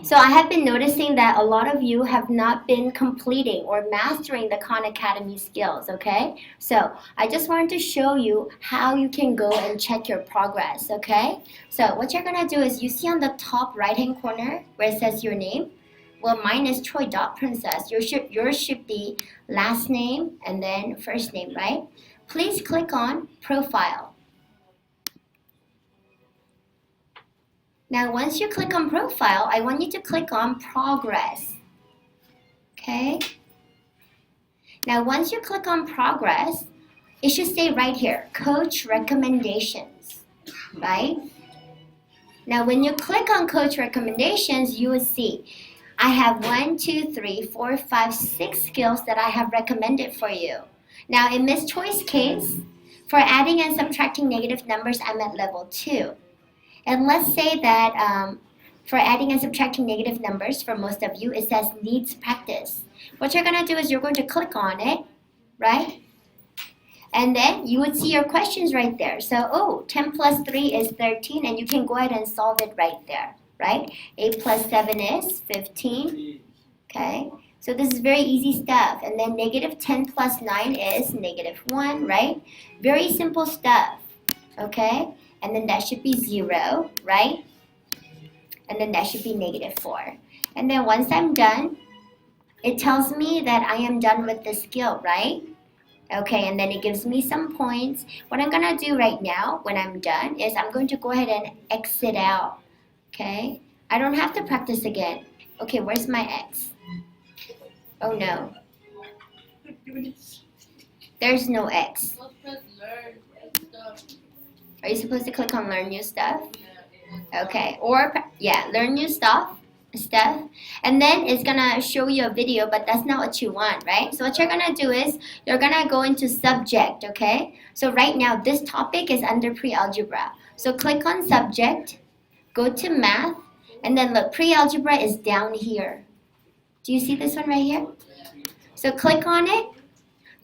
So I have been noticing that a lot of you have not been completing or mastering the Khan Academy skills, okay? So I just wanted to show you how you can go and check your progress, okay? So what you're gonna do is you see on the top right hand corner where it says your name. Well, mine is Choi.Princess. Yours should be last name and then first name, right? Please click on profile. Now, once you click on profile, I want you to click on progress. Okay? Now, once you click on progress, it should say right here, coach recommendations, right? Now, when you click on coach recommendations, you will see I have 1, 2, 3, 4, 5, 6 skills that I have recommended for you. Now, in Miss Choi's case, for adding and subtracting negative numbers, I'm at level 2. And let's say that for adding and subtracting negative numbers, for most of you, it says needs practice. What you're going to do is you're going to click on it, right? And then you would see your questions right there. So, 10 plus 3 is 13, and you can go ahead and solve it right there, right? 8 plus 7 is 15, okay? So this is very easy stuff. And then negative 10 plus 9 is negative 1, right? Very simple stuff, okay? And then that should be 0, right? And then that should be negative 4. And then once I'm done, it tells me that I am done with the skill, right? Okay, and then it gives me some points. What I'm gonna do right now when I'm done is I'm going to go ahead and exit out, okay? I don't have to practice again. Okay, where's my X? Oh no. There's no X. Are you supposed to click on learn new stuff? Okay, or yeah, learn new stuff, and then it's gonna show you a video, but that's not what you want, right? So what you're gonna do is you're gonna go into subject, okay? So right now this topic is under pre-algebra. So click on subject, go to math, and then look, pre-algebra is down here. Do you see this one right here? So click on it.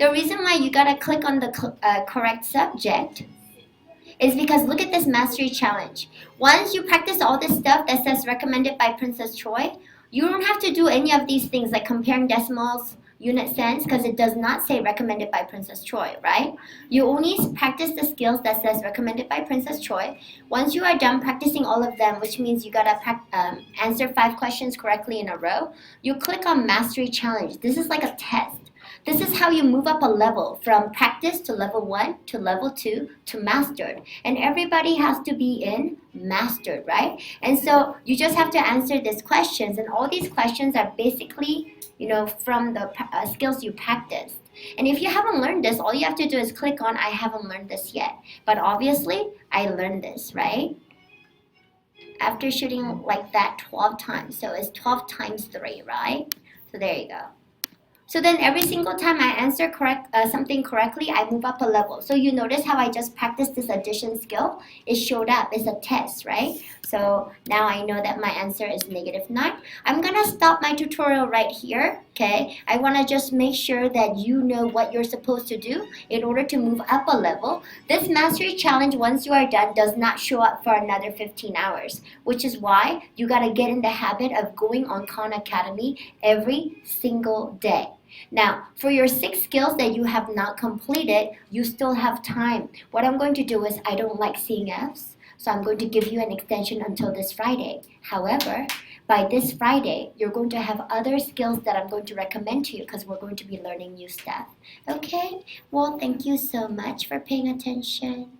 The reason why you gotta click on the correct subject is because look at this mastery challenge. Once you practice all this stuff that says recommended by Princess Choi, you don't have to do any of these things like comparing decimals, unit cents, because it does not say recommended by Princess Choi, right? You only practice the skills that says recommended by Princess Choi. Once you are done practicing all of them, which means you gotta answer 5 questions correctly in a row, you click on mastery challenge. This is like a test. This is how you move up a level from practice to level 1 to level 2 to mastered. And everybody has to be in mastered, right? And so you just have to answer these questions. And all these questions are basically, from the skills you practiced. And if you haven't learned this, all you have to do is click on I haven't learned this yet. But obviously, I learned this, right? After shooting like that 12 times. So it's 12 times 3, right? So there you go. So then every single time I answer something correctly, I move up a level. So you notice how I just practiced this addition skill? It showed up. It's a test, right? So now I know that my answer is negative 9. I'm going to stop my tutorial right here, okay? I want to just make sure that you know what you're supposed to do in order to move up a level. This mastery challenge, once you are done, does not show up for another 15 hours, which is why you got to get in the habit of going on Khan Academy every single day. Now, for your 6 skills that you have not completed, you still have time. What I'm going to do is I don't like seeing Fs, so I'm going to give you an extension until this Friday. However, by this Friday, you're going to have other skills that I'm going to recommend to you because we're going to be learning new stuff. Okay? Well, thank you so much for paying attention.